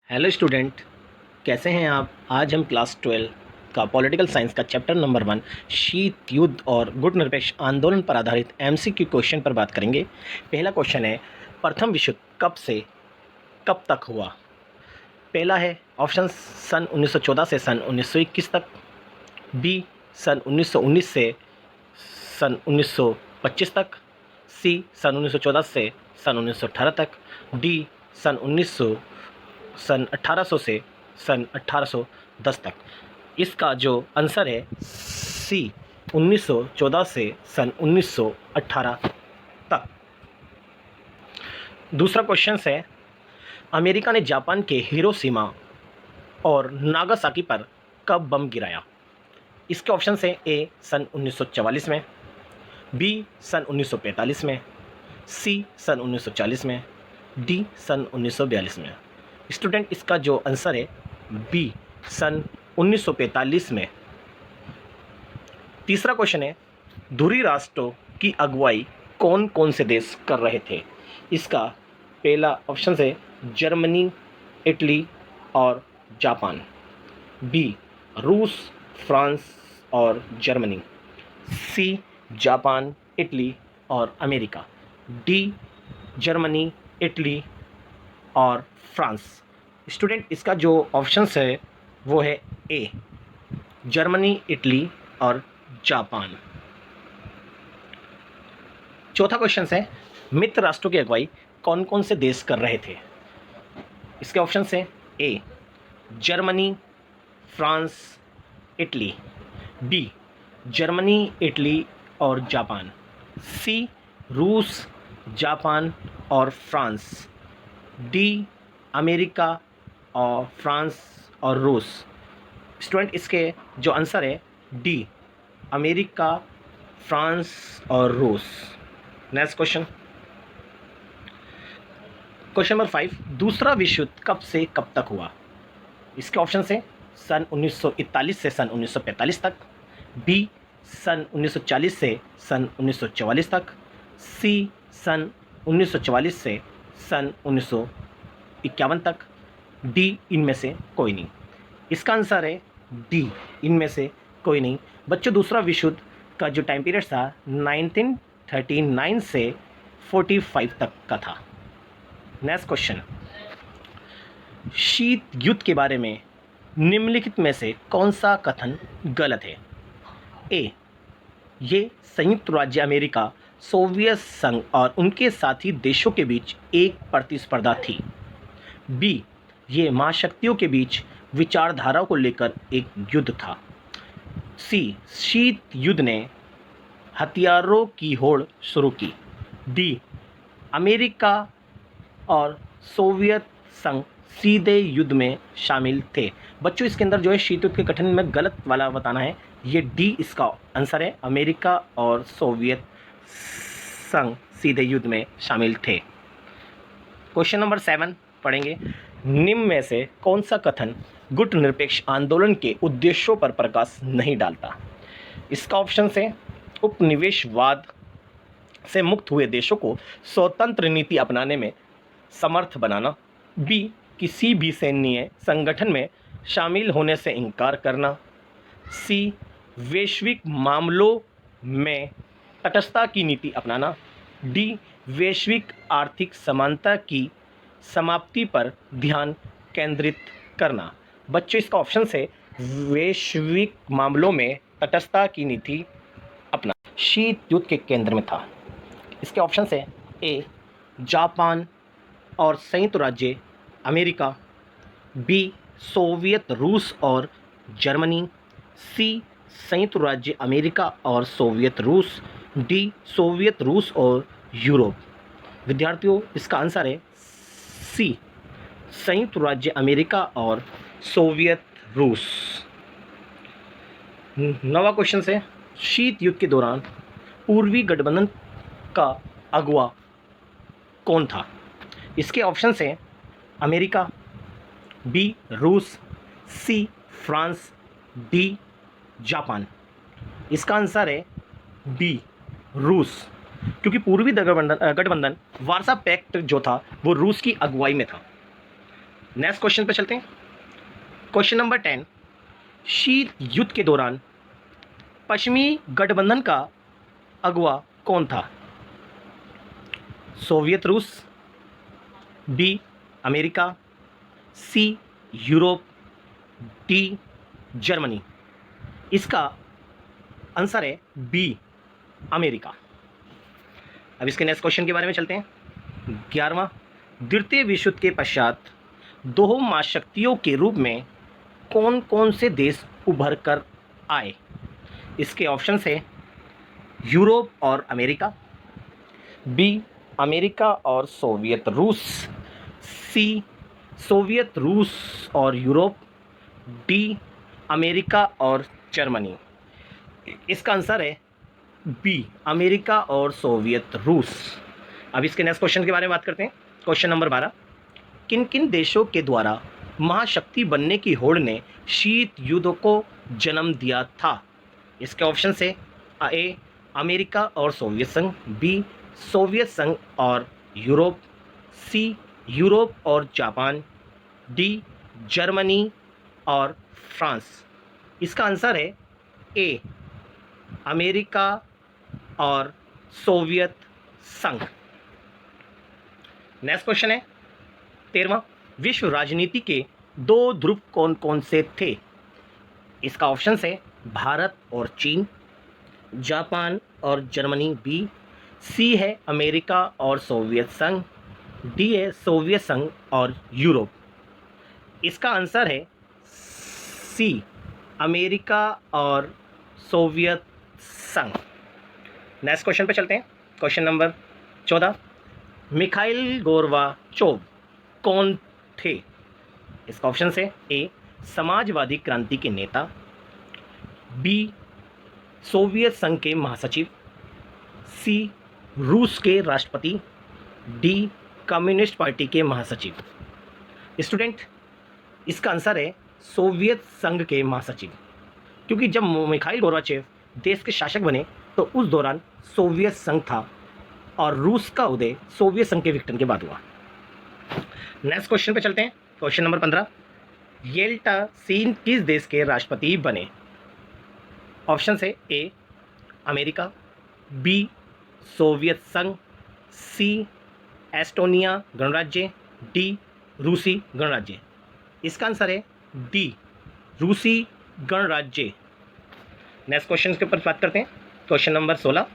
Hello student, कैसे हैं आप। आज हम क्लास 12 का पॉलिटिकल साइंस का चैप्टर नंबर 1 शीत युद्ध और गुट निरपेक्ष आंदोलन पर आधारित एमसीक्यू क्वेश्चन पर बात करेंगे। पहला क्वेश्चन है, प्रथम विश्व युद्ध कब से कब तक हुआ। पहला है ऑप्शन सन 1914 से सन 1921 तक, बी सन 1919 से सन 1925 तक, सी सन 1914 से सन 1918 तक, डी सन 1800 से सन 1810 तक। इसका जो आंसर है सी 1914 से सन 1918 तक। दूसरा क्वेश्चन है, अमेरिका ने जापान के हिरोशिमा और नागासाकी पर कब बम गिराया। इसके ऑप्शन हैं ए सन 1944 में, बी सन 1945 में, सी सन 1940 में, डी सन 1942 में। स्टूडेंट, इसका जो आंसर है बी सन 1945 में। तीसरा क्वेश्चन है, धुरी राष्ट्रों की अगुवाई कौन कौन से देश कर रहे थे। इसका पहला ऑप्शन है जर्मनी, इटली और जापान, बी रूस, फ्रांस और जर्मनी, सी जापान, इटली और अमेरिका, डी जर्मनी, इटली और फ्रांस। स्टूडेंट, इसका जो ऑप्शंस है वो है ए जर्मनी, इटली और जापान। चौथा क्वेश्चन है, मित्र राष्ट्रों की अगुवाई कौन कौन से देश कर रहे थे। इसके ऑप्शंस हैं A Germany, France, Italy, B Germany, Italy और जापान, सी रूस, जापान और फ्रांस, डी अमेरिका और फ्रांस और रूस। स्टूडेंट, इसके जो आंसर है डी अमेरिका, फ्रांस और रूस। नेक्स्ट क्वेश्चन, क्वेश्चन नंबर 5, दूसरा विश्व युद्ध कब से कब तक हुआ। इसके ऑप्शन हैं सन 1941 से सन 1945 तक, बी सन 1940 से सन 1944 तक, सी सन 1944 से सन 1951 तक, डी इनमें से कोई नहीं। इसका आंसर है डी इनमें से कोई नहीं। बच्चों, दूसरा विश्व युद्ध का जो टाइम पीरियड था 1939 से 45 तक का था। नेक्स्ट क्वेश्चन, शीत युद्ध के बारे में निम्नलिखित में से कौन सा कथन गलत है। ए, ये संयुक्त राज्य अमेरिका, सोवियत संघ और उनके साथी देशों के बीच एक प्रतिस्पर्धा थी। बी, ये महाशक्तियों के बीच विचारधाराओं को लेकर एक युद्ध था। सी, शीत युद्ध ने हथियारों की होड़ शुरू की। डी, अमेरिका और सोवियत संघ सीधे युद्ध में शामिल थे। बच्चों, इसके अंदर जो है शीत युद्ध के कथन में गलत वाला बताना है, ये डी इसका आंसर है, अमेरिका और सोवियत संघ सीधे युद्ध में शामिल थे। क्वेश्चन नंबर 7 पढ़ेंगे, निम्न में से कौन सा कथन गुट निरपेक्ष आंदोलन के उद्देश्यों पर प्रकाश नहीं डालता। इसका ऑप्शन है उपनिवेशवाद से मुक्त हुए देशों को स्वतंत्र नीति अपनाने में समर्थ बनाना, बी किसी भी सैन्य संगठन में शामिल होने से इनकार करना, सी वैश्विक मामलों में तटस्थता की नीति अपनाना, डी वैश्विक आर्थिक समानता की समाप्ति पर ध्यान केंद्रित करना। बच्चों, इसका ऑप्शन है वैश्विक मामलों में तटस्थता की नीति अपना शीत युद्ध के केंद्र में था। इसके ऑप्शन है ए जापान और संयुक्त राज्य अमेरिका, बी सोवियत रूस और जर्मनी, सी संयुक्त राज्य अमेरिका और सोवियत रूस, डी सोवियत रूस और यूरोप। विद्यार्थियों, इसका आंसर है सी संयुक्त राज्य अमेरिका और सोवियत रूस। नवा क्वेश्चन है, शीत युद्ध के दौरान पूर्वी गठबंधन का अगुवा कौन था। इसके ऑप्शन हैं अमेरिका, बी रूस, सी फ्रांस, डी जापान। इसका आंसर है डी रूस, क्योंकि पूर्वी गठबंधन वार्सा पैक्ट जो था वो रूस की अगुवाई में था। नेक्स्ट क्वेश्चन पे चलते हैं। क्वेश्चन नंबर 10, शीत युद्ध के दौरान पश्चिमी गठबंधन का अगुवा कौन था? सोवियत रूस, बी अमेरिका, सी यूरोप, डी जर्मनी। इसका आंसर है बी अमेरिका। अब इसके नेक्स्ट क्वेश्चन के बारे में चलते हैं। 11वां, द्वितीय विश्व युद्ध के पश्चात दो महाशक्तियों के रूप में कौन कौन से देश उभर कर आए? इसके ऑप्शन है यूरोप और अमेरिका, बी अमेरिका और सोवियत रूस, सी सोवियत रूस और यूरोप, डी अमेरिका और जर्मनी। इसका आंसर है बी अमेरिका और सोवियत रूस। अब इसके नेक्स्ट क्वेश्चन के बारे में बात करते हैं। क्वेश्चन नंबर 12, किन किन देशों के द्वारा महाशक्ति बनने की होड़ ने शीत युद्ध को जन्म दिया था? इसके ऑप्शन है ए अमेरिका और सोवियत संघ, बी सोवियत संघ और यूरोप, सी यूरोप और जापान, डी जर्मनी और फ्रांस। इसका आंसर है ए अमेरिका और सोवियत संघ। नेक्स्ट क्वेश्चन है 13वां, विश्व राजनीति के दो ध्रुव कौन कौन से थे? इसका ऑप्शन है भारत और चीन, जापान और जर्मनी, बी सी है अमेरिका और सोवियत संघ, डी है सोवियत संघ और यूरोप। इसका आंसर है सी अमेरिका और सोवियत संघ। नेक्स्ट क्वेश्चन पे चलते हैं। क्वेश्चन नंबर 14, मिखाइल गोर्बाचोव कौन थे? इसका ऑप्शन है ए समाजवादी क्रांति के नेता, बी सोवियत संघ के महासचिव, सी रूस के राष्ट्रपति, डी कम्युनिस्ट पार्टी के महासचिव। स्टूडेंट, इसका आंसर है सोवियत संघ के महासचिव, क्योंकि जब मिखाइल गोर्बाचेव देश के शासक बने तो उस दौरान सोवियत संघ था और रूस का उदय सोवियत संघ के विघटन के बाद हुआ। नेक्स्ट क्वेश्चन पे चलते हैं। क्वेश्चन नंबर 15, येल्ट्सिन किस देश के राष्ट्रपति बने? ऑप्शन है ए अमेरिका, बी सोवियत संघ, सी एस्टोनिया गणराज्य, डी रूसी गणराज्य। इसका आंसर है डी रूसी गणराज्य। नेक्स्ट क्वेश्चन के ऊपर बात करते हैं। क्वेश्चन नंबर 16,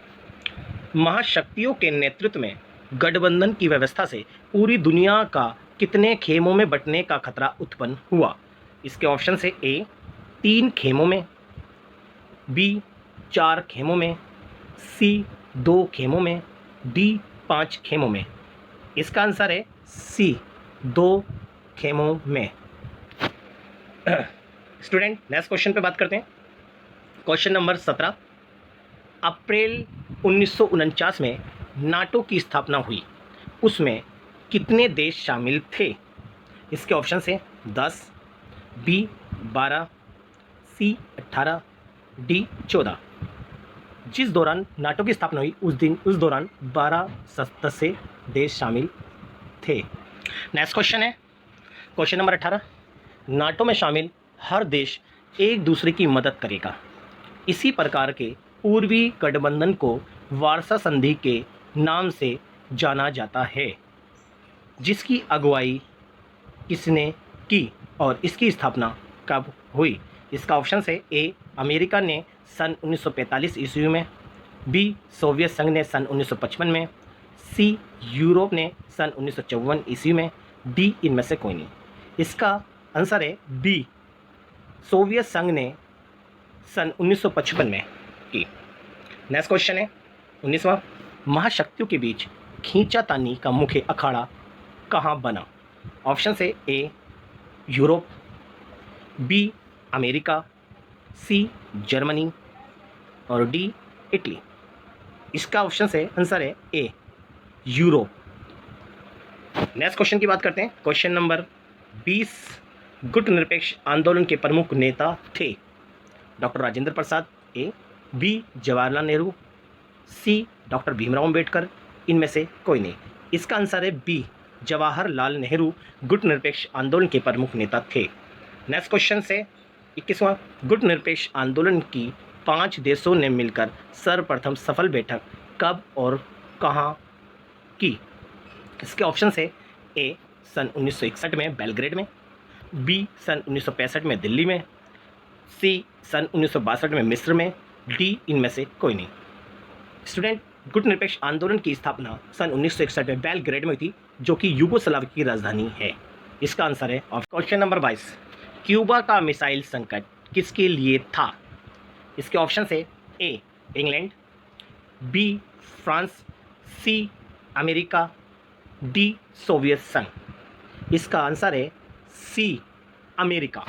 महाशक्तियों के नेतृत्व में गठबंधन की व्यवस्था से पूरी दुनिया का कितने खेमों में बंटने का खतरा उत्पन्न हुआ? इसके ऑप्शन है ए 3 खेमों में, बी 4 खेमों में, सी 2 खेमों में, डी 5 खेमों में। इसका आंसर है सी 2 खेमों में। स्टूडेंट, नेक्स्ट क्वेश्चन पे बात करते हैं। क्वेश्चन नंबर 17, अप्रैल 1949 में नाटो की स्थापना हुई, उसमें कितने देश शामिल थे? इसके ऑप्शन हैं 10, बी 12, सी 18, डी 14। जिस दौरान नाटो की स्थापना हुई उस दौरान 12 सदस्य देश शामिल थे। नेक्स्ट क्वेश्चन है क्वेश्चन नंबर 18, नाटो में शामिल हर देश एक दूसरे की मदद करेगा। इसी प्रकार के पूर्वी गठबंधन को वारसा संधि के नाम से जाना जाता है, जिसकी अगुवाई किसने की और इसकी स्थापना कब हुई? इसका ऑप्शन है ए अमेरिका ने सन 1945 ईस्वी में, बी सोवियत संघ ने सन 1955 में, सी यूरोप ने सन 1954 ईस्वी में, डी इनमें से कोई नहीं। इसका आंसर है बी सोवियत संघ ने सन 1955 में की। नेक्स्ट क्वेश्चन है 19वां, महाशक्तियों के बीच खींचातानी का मुख्य अखाड़ा कहाँ बना? ऑप्शन है A Europe, B America, C Germany और डी इटली। इसका ऑप्शन है आंसर है ए यूरोप। नेक्स्ट क्वेश्चन की बात करते हैं। क्वेश्चन नंबर 20, गुट निरपेक्ष आंदोलन के प्रमुख नेता थे? डॉक्टर राजेंद्र प्रसाद, ए, बी जवाहरलाल नेहरू, सी डॉक्टर भीमराव अम्बेडकर, इनमें से कोई नहीं। इसका आंसर है बी जवाहरलाल नेहरू गुट निरपेक्ष आंदोलन के प्रमुख नेता थे। नेक्स्ट क्वेश्चन से 21वां, गुट निरपेक्ष आंदोलन की 5 देशों ने मिलकर सर्वप्रथम सफल बैठक कब और कहाँ की? इसके ऑप्शन है ए सन 1961 में बेलग्रेड में, बी सन 1965 में दिल्ली में, सी सन 1962 में मिस्र में, डी इनमें से कोई नहीं। स्टूडेंट, गुट निरपेक्ष आंदोलन की स्थापना सन 1961 में बेलग्रेड में थी, जो कि यूगोस्लाविया की राजधानी है। इसका आंसर है क्वेश्चन नंबर 22, क्यूबा का मिसाइल संकट किसके लिए था? इसके ऑप्शन है A England, B France, C America, D Soviet संघ। इसका आंसर है सी अमेरिका।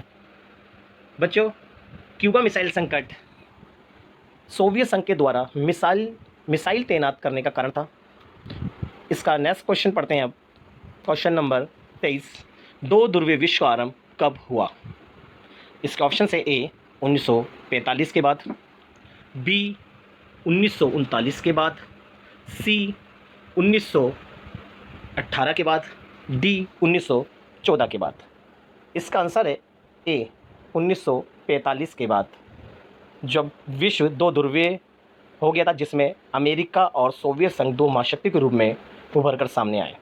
बच्चों, क्यूबा मिसाइल संकट सोवियत संघ के द्वारा मिसाइल तैनात करने का कारण था। इसका नेक्स्ट क्वेश्चन पढ़ते हैं अब। क्वेश्चन नंबर 23, दो ध्रुवीय विश्व आरंभ कब हुआ? इसके ऑप्शन है ए 1945 के बाद, बी 1939 के बाद, सी 1918 के बाद, डी 1914 के बाद। इसका आंसर है ए 1945 के बाद, जब विश्व दो ध्रुवीय हो गया था, जिसमें अमेरिका और सोवियत संघ दो महाशक्ति के रूप में उभर कर सामने आए।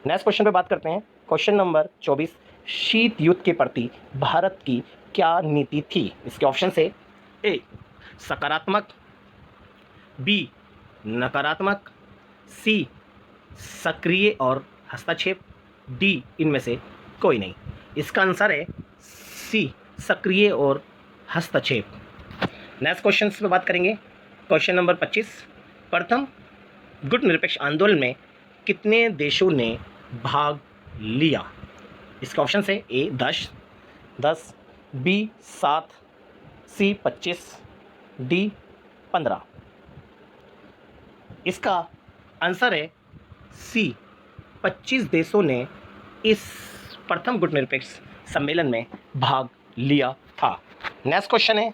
नेक्स्ट क्वेश्चन पे बात करते हैं। क्वेश्चन नंबर 24, शीत युद्ध के प्रति भारत की क्या नीति थी? इसके ऑप्शन है ए सकारात्मक, बी नकारात्मक, सी सक्रिय और हस्तक्षेप, डी इनमें से कोई नहीं। इसका आंसर है सी सक्रिय और हस्तक्षेप। नेक्स्ट क्वेश्चन पे बात करेंगे। क्वेश्चन नंबर 25, प्रथम गुट निरपेक्ष आंदोलन में कितने देशों ने भाग लिया? इसका ऑप्शन है ए 10, बी 7, सी 25, डी 15। इसका आंसर है सी 25 देशों ने इस प्रथम गुट निरपेक्ष सम्मेलन में भाग लिया था। नेक्स्ट क्वेश्चन है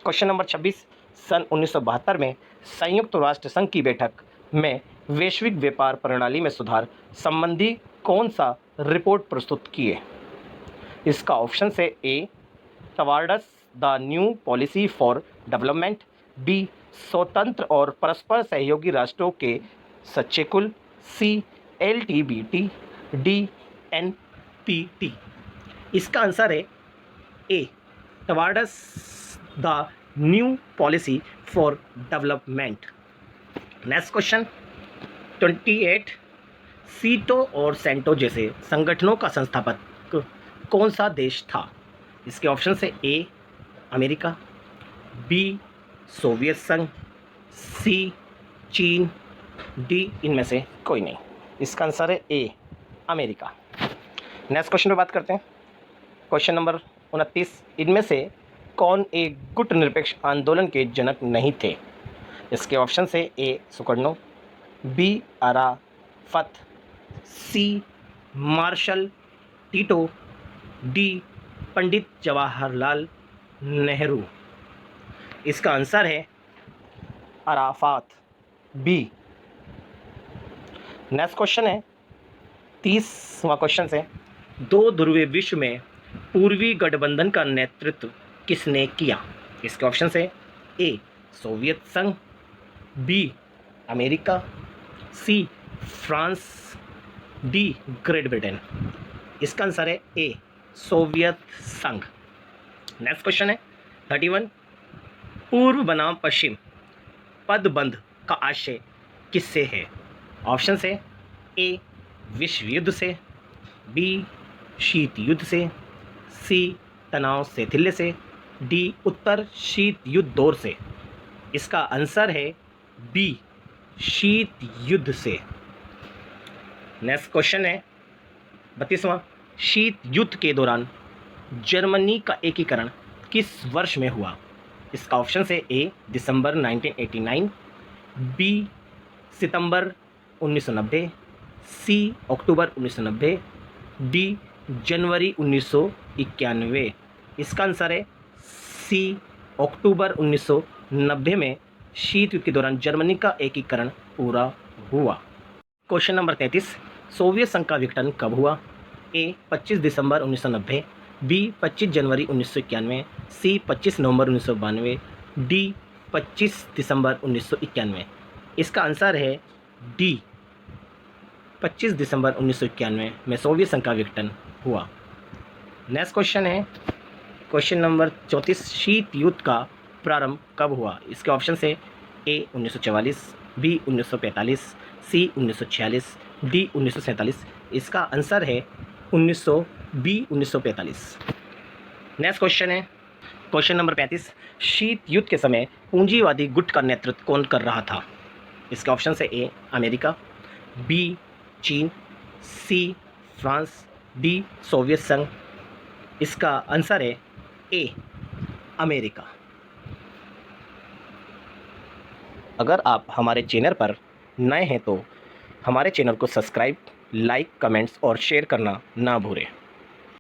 क्वेश्चन नंबर 26, सन 1972 में संयुक्त राष्ट्र संघ की बैठक में वैश्विक व्यापार प्रणाली में सुधार संबंधी कौन सा रिपोर्ट प्रस्तुत किए? इसका ऑप्शन है A towards the new policy for development, B स्वतंत्र और परस्पर सहयोगी राष्ट्रों के सचेकुल, सी LTBT, डी NPT। इसका आंसर है A towards the new policy for development. Next question 28, SEATO और सेंटो जैसे संगठनों का संस्थापक कौन सा देश था? इसके ऑप्शन है ए अमेरिका, बी सोवियत संघ, सी चीन, डी इनमें से कोई नहीं। इसका आंसर है ए अमेरिका। नेक्स्ट क्वेश्चन पे बात करते हैं। क्वेश्चन नंबर 29, इनमें से कौन एक गुट निरपेक्ष आंदोलन के जनक नहीं थे? इसके ऑप्शन है ए सुकर्णो, बी अराफत, सी Marshal Tito, D Pandit Jawaharlal Nehru. इसका आंसर है अराफात, बी। नेक्स्ट क्वेश्चन है 30वां क्वेश्चन है, दो ध्रुवीय विश्व में पूर्वी गठबंधन का नेतृत्व किसने किया? इसके ऑप्शन है ए सोवियत संघ, B America, C France, D Great Britain. इसका आंसर है ए सोवियत संघ। नेक्स्ट क्वेश्चन है 31, पूर्व बनाम पश्चिम पदबंध का आशय किससे है? ऑप्शन है ए विश्व युद्ध से, बी शीत युद्ध से, सी तनाव शैथिल्य से, डी उत्तर शीत युद्ध दौर से। इसका आंसर है बी शीत युद्ध से। नेक्स्ट क्वेश्चन है 32वां, शीत युद्ध के दौरान जर्मनी का एकीकरण किस वर्ष में हुआ? इसका ऑप्शन है ए दिसंबर 1989, बी सितंबर 1990, सी अक्टूबर 1990, डी जनवरी 1991। इसका आंसर है सी अक्टूबर 1990 में शीत युद्ध के दौरान जर्मनी का एकीकरण पूरा हुआ। क्वेश्चन नंबर 33, सोवियत संघ का विघटन कब हुआ? ए 25 दिसंबर 1990, बी 25 जनवरी 1991, सी 25 नवंबर 1992, डी 25 दिसंबर 1991। इसका आंसर है डी 25 दिसंबर 1991 में सोवियत संघ का विघटन हुआ। नेक्स्ट क्वेश्चन है क्वेश्चन नंबर 34, शीत युद्ध का प्रारंभ कब हुआ? इसके ऑप्शन है ए 1944, बी 1945, सी 1946, डी 1947। इसका आंसर है 1945। नेक्स्ट क्वेश्चन है क्वेश्चन नंबर 35, शीत युद्ध के समय पूंजीवादी गुट का नेतृत्व कौन कर रहा था? इसके ऑप्शन है ए अमेरिका, बी चीन, सी फ्रांस, डी सोवियत संघ। इसका आंसर है ए अमेरिका। अगर आप हमारे चैनल पर नए हैं तो हमारे चैनल को सब्सक्राइब, लाइक, कमेंट्स और शेयर करना ना भूलें।